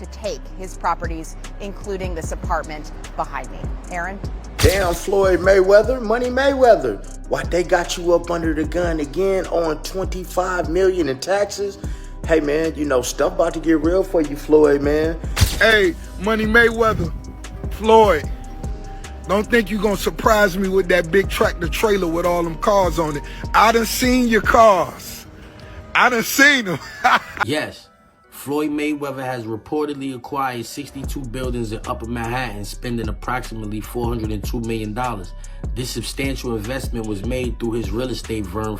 to take his properties, including this apartment behind me. Aaron? Damn, Floyd Mayweather, Money Mayweather. Why they got you up under the gun again on $25 million in taxes? Hey man, you know, stuff about to get real for you, Floyd, man. Hey, Money Mayweather, Floyd, don't think you gonna surprise me with that big tractor trailer with all them cars on it. I done seen your cars. I done seen them. Yes, Floyd Mayweather has reportedly acquired 62 buildings in Upper Manhattan, spending approximately $402 million. This substantial investment was made through his real estate firm,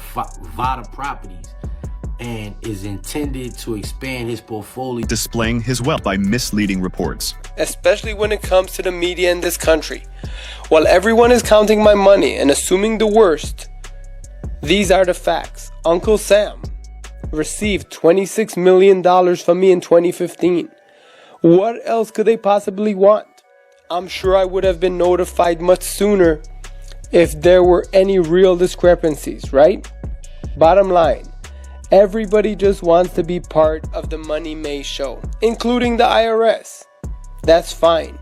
Vada Properties, and is intended to expand his portfolio, displaying his wealth by misleading reports. Especially when it comes to the media in this country. While everyone is counting my money and assuming the worst, these are the facts. Uncle Sam received $26 million from me in 2015. What else could they possibly want? I'm sure I would have been notified much sooner if there were any real discrepancies, right? Bottom line, everybody just wants to be part of the Money May show, including the IRS. That's fine.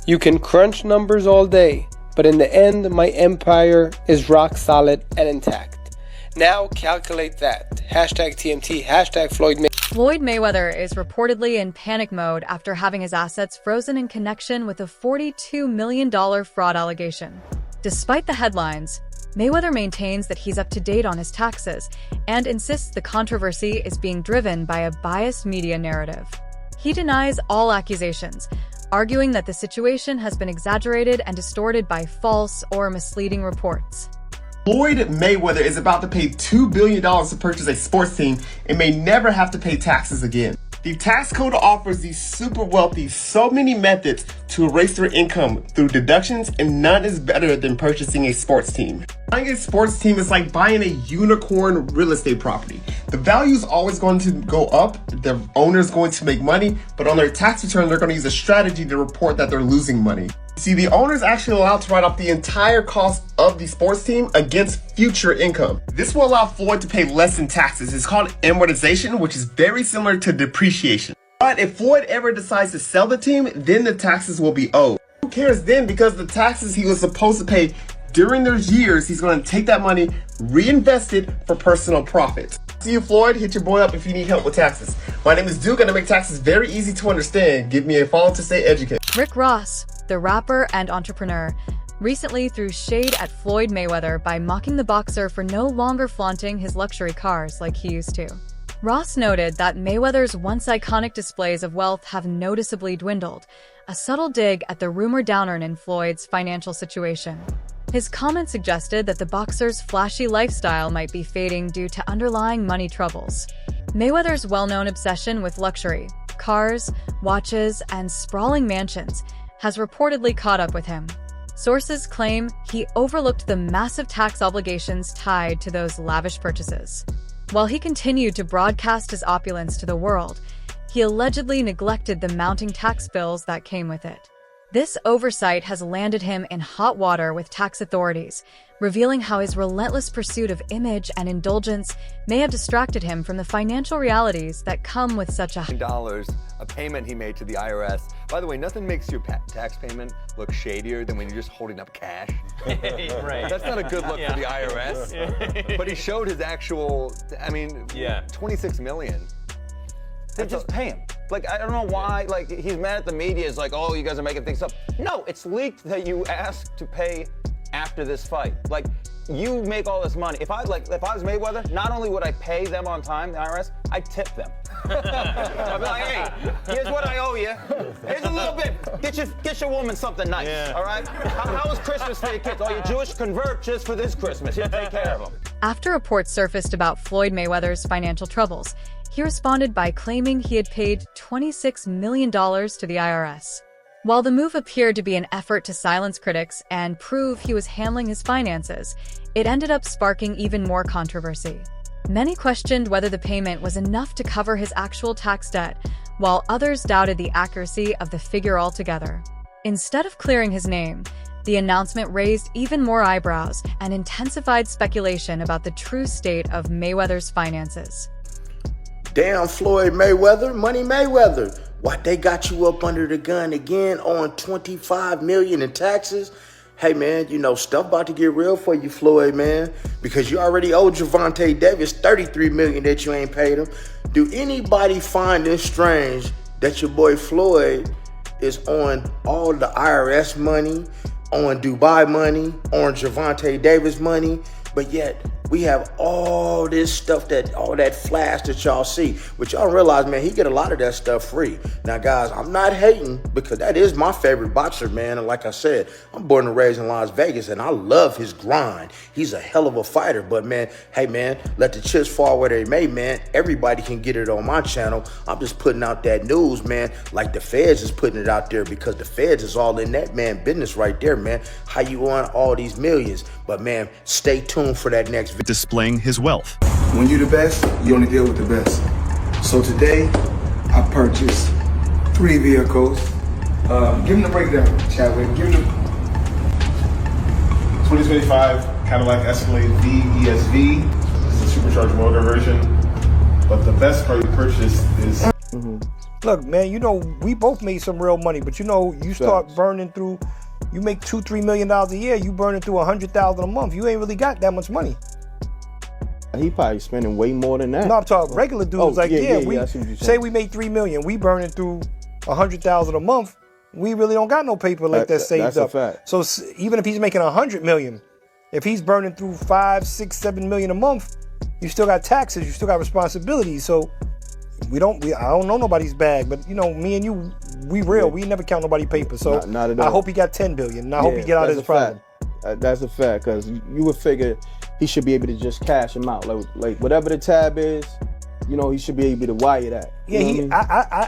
You can crunch numbers all day, but in the end, my empire is rock solid and intact. Now calculate that. Hashtag TMT, hashtag Floyd Mayweather. Floyd Mayweather is reportedly in panic mode after having his assets frozen in connection with a $42 million fraud allegation. Despite the headlines, Mayweather maintains that he's up to date on his taxes and insists the controversy is being driven by a biased media narrative. He denies all accusations, arguing that the situation has been exaggerated and distorted by false or misleading reports. Floyd Mayweather is about to pay $2 billion to purchase a sports team and may never have to pay taxes again. The tax code offers these super wealthy so many methods to erase their income through deductions, and none is better than purchasing a sports team. Buying a sports team is like buying a unicorn real estate property. The value is always going to go up, the owner is going to make money, but on their tax return, they're going to use a strategy to report that they're losing money. See, the owner is actually allowed to write off the entire cost of the sports team against future income. This will allow Floyd to pay less in taxes. It's called amortization, which is very similar to depreciation. But if Floyd ever decides to sell the team, then the taxes will be owed. Who cares then? Because the taxes he was supposed to pay during those years, he's going to take that money, reinvest it for personal profit. See you, Floyd. Hit your boy up if you need help with taxes. My name is Duke, and I make taxes very easy to understand. Give me a follow to stay educated. Rick Ross, the rapper and entrepreneur, recently threw shade at Floyd Mayweather by mocking the boxer for no longer flaunting his luxury cars like he used to. Ross noted that Mayweather's once iconic displays of wealth have noticeably dwindled, a subtle dig at the rumored downturn in Floyd's financial situation. His comment suggested that the boxer's flashy lifestyle might be fading due to underlying money troubles. Mayweather's well-known obsession with luxury, cars, watches, and sprawling mansions has reportedly caught up with him. Sources claim he overlooked the massive tax obligations tied to those lavish purchases. While he continued to broadcast his opulence to the world, he allegedly neglected the mounting tax bills that came with it. This oversight has landed him in hot water with tax authorities, revealing how his relentless pursuit of image and indulgence may have distracted him from the financial realities that come with such a payment he made to the IRS. By the way, nothing makes your tax payment look shadier than when you're just holding up cash. Right. That's not a good look for the IRS. But he showed his actual, 26 million. They just pay him. Like, I don't know why, like, he's mad at the media. It's like, oh, you guys are making things up. No, it's leaked that you asked to pay after this fight. Like, you make all this money. If I was Mayweather, not only would I pay them on time, the IRS, I'd tip them. I'd be like, hey, here's what I owe you. Here's a little bit. Get your woman something nice, all right? How was Christmas for your kids? Oh, you're Jewish? Convert just for this Christmas. You take care of them. After reports surfaced about Floyd Mayweather's financial troubles, he responded by claiming he had paid $26 million to the IRS. While the move appeared to be an effort to silence critics and prove he was handling his finances, it ended up sparking even more controversy. Many questioned whether the payment was enough to cover his actual tax debt, while others doubted the accuracy of the figure altogether. Instead of clearing his name, the announcement raised even more eyebrows and intensified speculation about the true state of Mayweather's finances. Damn, Floyd Mayweather, Money Mayweather. What, they got you up under the gun again on $25 million in taxes? Hey, man, you know, stuff about to get real for you, Floyd, man, because you already owe Gervonta Davis $33 million that you ain't paid him. Do anybody find this strange that your boy Floyd is on all the IRS money, on Dubai money, on Gervonta Davis money, but yet we have all this stuff, all that flash that y'all see, but y'all realize, man, he get a lot of that stuff free. Now, guys, I'm not hating because that is my favorite boxer, man. And like I said, I'm born and raised in Las Vegas, and I love his grind. He's a hell of a fighter, but man, hey, man, let the chips fall where they may, man. Everybody can get it on my channel. I'm just putting out that news, man, like the feds is putting it out there, because the feds is all in that, man, business right there, man. How you on all these millions? But man, stay tuned for that next video. Displaying his wealth. When you the best, you only deal with the best. So today, I purchased 3 vehicles. Give them the breakdown, Chadwick. Give them 2025 Cadillac Escalade V ESV. This is a supercharged motor version. But the best car you purchased is... Look, man, you know, we both made some real money, but you know, you start burning through, you make $2-3 million a year, you burning through $100,000 a month. You ain't really got that much money. He probably spending way more than that. No, I'm talking regular dudes. We I see what you're say saying. we made $3 million, we burning through $100,000 a month. We really don't got no paper like that saved up. That's a fact. So even if he's making $100 million, if he's burning through $5, $6, $7 million a month, you still got taxes, you still got responsibilities. So I don't know nobody's bag, but you know, me and you, we real. We never count nobody paper. So not at all. I hope he got $10 billion. And I hope he get out of this problem. That's a fact, because you would figure he should be able to just cash him out. Like whatever the tab is, you know, he should be able to wire that. Yeah,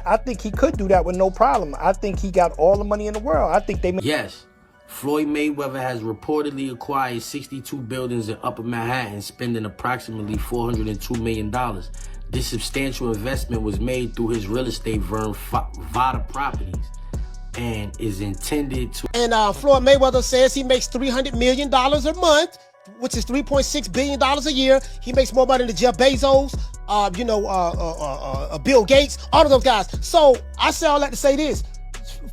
I think he could do that with no problem. I think he got all the money in the world. I think they... Yes, Floyd Mayweather has reportedly acquired 62 buildings in Upper Manhattan, spending approximately $402 million. This substantial investment was made through his real estate firm, Vada Properties, and is intended to... And Floyd Mayweather says he makes $300 million a month, which is $3.6 billion a year. He makes more money than Jeff Bezos, Bill Gates, all of those guys. So I say all that to say this.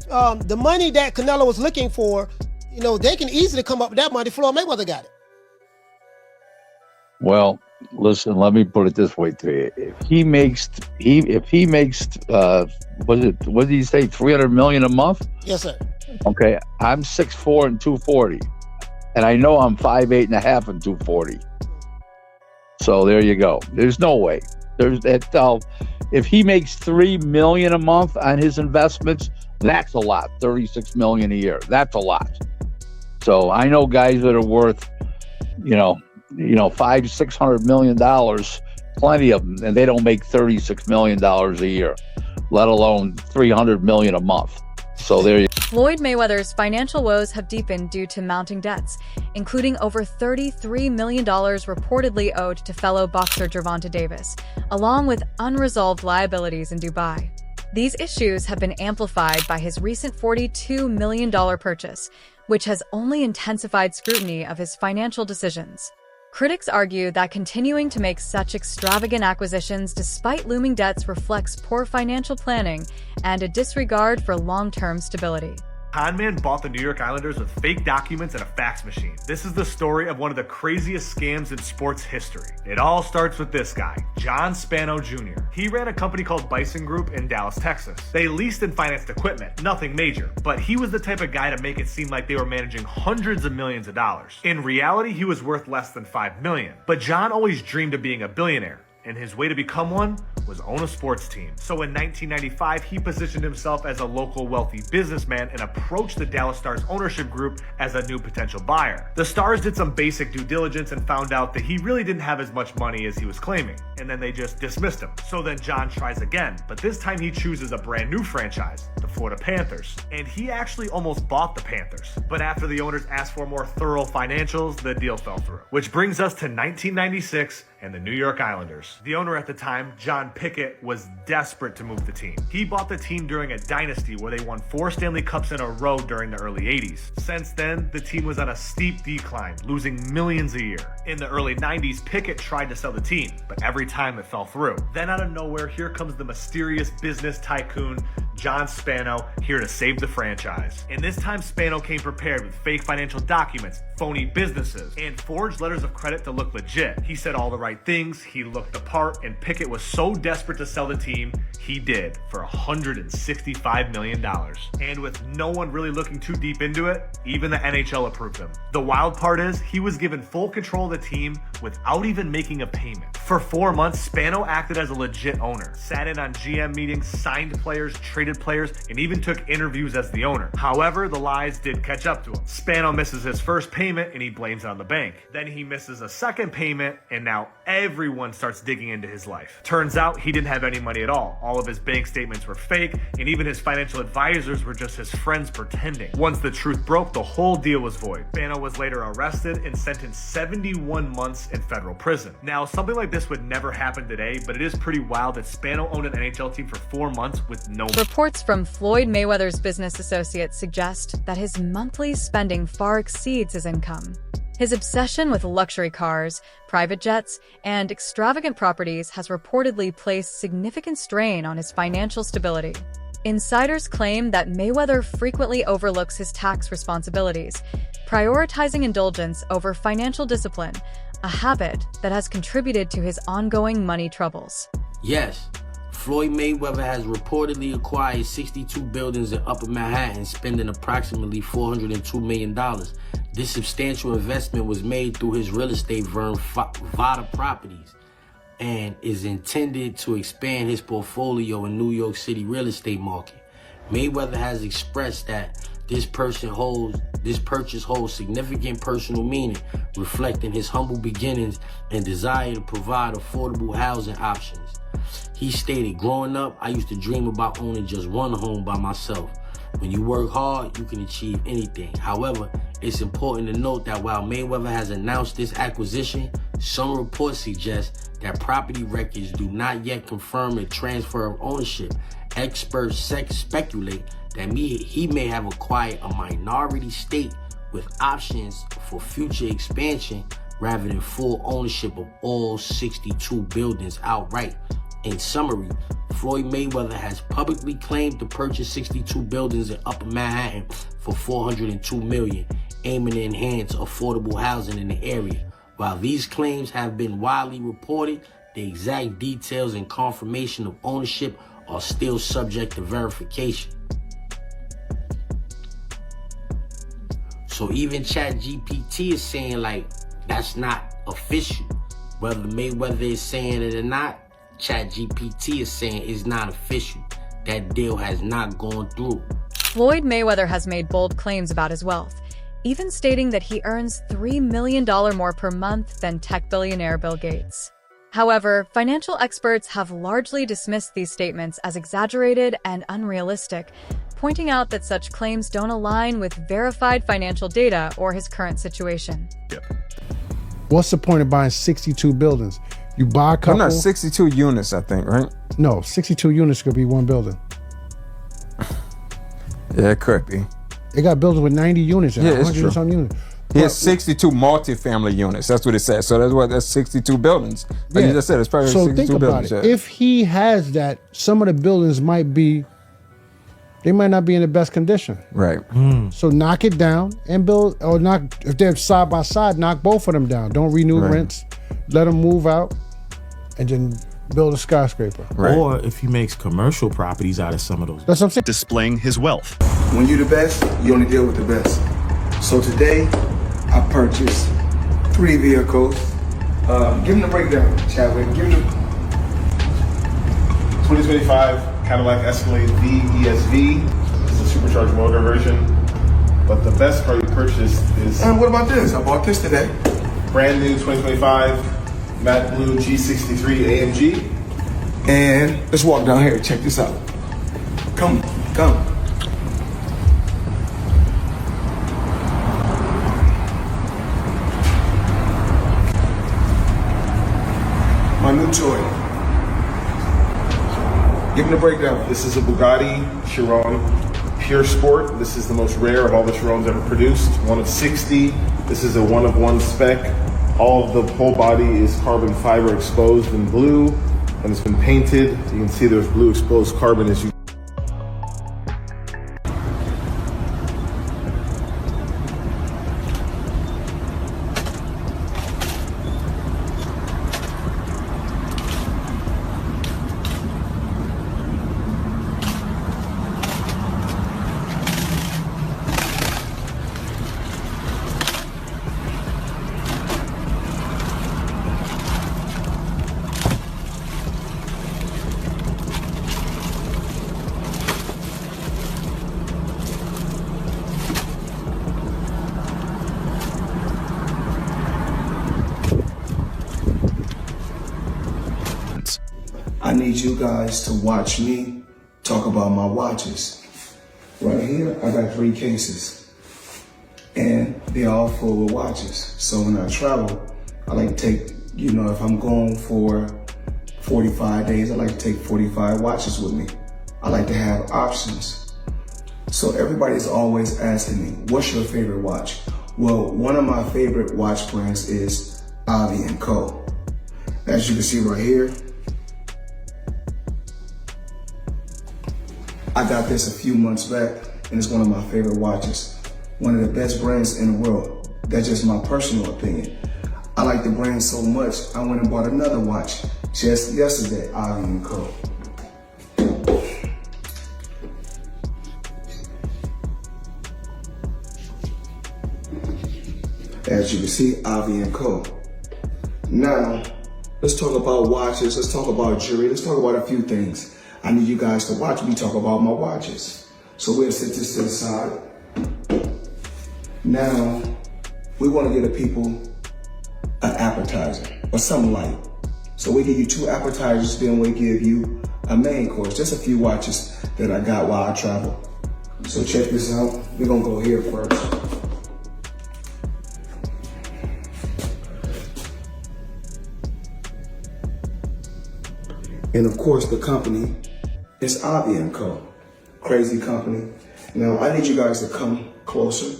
The money that Canelo was looking for, you know, they can easily come up with that money. Floyd Mayweather got it. Well, listen, let me put it this way to you. If he makes what did he say, $300 million a month? Yes, sir. Okay, I'm 6'4" and 240. And I know I'm 5'8" and a half and 240. So there you go. There's no way. If he makes $3 million a month on his investments, that's a lot. $36 million a year. That's a lot. So I know guys that are worth, $500-600 million, plenty of them, and they don't make $36 million a year, let alone $300 million a month. So there you go. Floyd Mayweather's financial woes have deepened due to mounting debts, including over $33 million reportedly owed to fellow boxer Gervonta Davis, along with unresolved liabilities in Dubai. These issues have been amplified by his recent $42 million purchase, which has only intensified scrutiny of his financial decisions. Critics argue that continuing to make such extravagant acquisitions despite looming debts reflects poor financial planning and a disregard for long-term stability. Conman bought the New York Islanders with fake documents and a fax machine. This is the story of one of the craziest scams in sports history. It all starts with this guy, John Spano Jr. He ran a company called Bison Group in Dallas, Texas. They leased and financed equipment, nothing major, but he was the type of guy to make it seem like they were managing hundreds of millions of dollars. In reality, he was worth less than $5 million. But John always dreamed of being a billionaire, and his way to become one was own a sports team. So in 1995, he positioned himself as a local wealthy businessman and approached the Dallas Stars ownership group as a new potential buyer. The Stars did some basic due diligence and found out that he really didn't have as much money as he was claiming, and then they just dismissed him. So then John tries again, but this time he chooses a brand new franchise, the Florida Panthers. And he actually almost bought the Panthers, but after the owners asked for more thorough financials, the deal fell through. Which brings us to 1996 and the New York Islanders. The owner at the time, John Pickett, was desperate to move the team. He bought the team during a dynasty where they won 4 Stanley Cups in a row during the early 80s. Since then, the team was on a steep decline, losing millions a year. In the early 90s, Pickett tried to sell the team, but every time it fell through. Then out of nowhere, here comes the mysterious business tycoon, John Spano, here to save the franchise. And this time Spano came prepared with fake financial documents, phony businesses, and forged letters of credit to look legit. He said all the right things, he looked the part, and Pickett was so desperate to sell the team, he did for $165 million. And with no one really looking too deep into it, even the NHL approved him. The wild part is, he was given full control of the team without even making a payment. For 4 months, Spano acted as a legit owner, sat in on GM meetings, signed players, traded players, and even took interviews as the owner. However, the lies did catch up to him. Spano misses his first payment and he blames it on the bank. Then he misses a second payment and now everyone starts digging into his life. Turns out he didn't have any money at all. All of his bank statements were fake and even his financial advisors were just his friends pretending. Once the truth broke, the whole deal was void. Spano was later arrested and sentenced 71 months in federal prison. Now, something like this would never happen today, but it is pretty wild that Spano owned an NHL team for 4 months with no money. Reports from Floyd Mayweather's business associates suggest that his monthly spending far exceeds his income. His obsession with luxury cars, private jets, and extravagant properties has reportedly placed significant strain on his financial stability. Insiders claim that Mayweather frequently overlooks his tax responsibilities, prioritizing indulgence over financial discipline, a habit that has contributed to his ongoing money troubles. Yes, Floyd Mayweather has reportedly acquired 62 buildings in Upper Manhattan, spending approximately $402 million. This substantial investment was made through his real estate firm, Vada Properties, and is intended to expand his portfolio in New York City real estate market. Mayweather has expressed that this purchase holds significant personal meaning, reflecting his humble beginnings and desire to provide affordable housing options. He stated, "Growing up, I used to dream about owning just one home by myself. When you work hard, you can achieve anything. However, it's important to note that while Mayweather has announced this acquisition, some reports suggest that property records do not yet confirm a transfer of ownership. Experts speculate that he may have acquired a minority stake with options for future expansion rather than full ownership of all 62 buildings outright." In summary, Floyd Mayweather has publicly claimed to purchase 62 buildings in Upper Manhattan for $402 million, aiming to enhance affordable housing in the area. While these claims have been widely reported, the exact details and confirmation of ownership are still subject to verification. So even ChatGPT is saying, like, that's not official. Whether Mayweather is saying it or not, ChatGPT is saying it's not official. That deal has not gone through. Floyd Mayweather has made bold claims about his wealth, even stating that he earns $3 million more per month than tech billionaire Bill Gates. However, financial experts have largely dismissed these statements as exaggerated and unrealistic, pointing out that such claims don't align with verified financial data or his current situation. What's the point of buying 62 buildings? You buy a couple. No, 62 units, I think, right? No, 62 units could be one building. Yeah, it could be. They got buildings with 90 units and yeah, 100 and some units. He has 62 multifamily units. That's what it says. So that's 62 buildings. Like you just said, it's probably so 62 think about buildings. it. Yeah. If he has that, some of the buildings might not be in the best condition. Right. So knock it down and build, or knock, if they're side by side, knock both of them down. Don't renew rents. Let them move out and then build a skyscraper. Right. Or if he makes commercial properties out of some of those. That's what I'm saying. Displaying his wealth. When you're the best, you only deal with the best. So today, I purchased 3 vehicles. Give them the breakdown, Chadwick. Give them the 2025 Cadillac Escalade V ESV. This is a supercharged motor version. But the best car you purchased is... And what about this? I bought this today. Brand new 2025 matte blue G63 AMG. And let's walk down here. Check this out. Come. My new toy. Give them the breakdown. This is a Bugatti Chiron Pure Sport. This is the most rare of all the Chirons ever produced. One of 60. This is a one-of-one spec. All of the whole body is carbon fiber exposed in blue, and it's been painted. You can see there's blue exposed carbon as you... need you guys to watch me talk about my watches. Right here, I got 3 cases, and they're all full of watches. So when I travel, I like to take, you know, if I'm going for 45 days, I like to take 45 watches with me. I like to have options. So everybody's always asking me, what's your favorite watch? Well, one of my favorite watch brands is Avi & Co. As you can see right here, I got this a few months back, and it's one of my favorite watches. One of the best brands in the world. That's just my personal opinion. I like the brand so much, I went and bought another watch just yesterday, Avi & Co. As you can see, Avi & Co. Now, let's talk about watches, let's talk about jewelry, let's talk about a few things. I need you guys to watch me talk about my watches. So we'll set this to the side. Now, we want to give the people an appetizer or something light. So we give you 2 appetizers, then we give you a main course. Just a few watches that I got while I travel. So check this out. We're gonna go here first. And of course, the company is Avi & Co. Crazy company. Now, I need you guys to come closer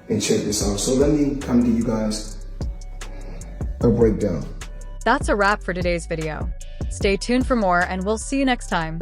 and check this out. So let me come to you guys a breakdown. That's a wrap for today's video. Stay tuned for more, and we'll see you next time.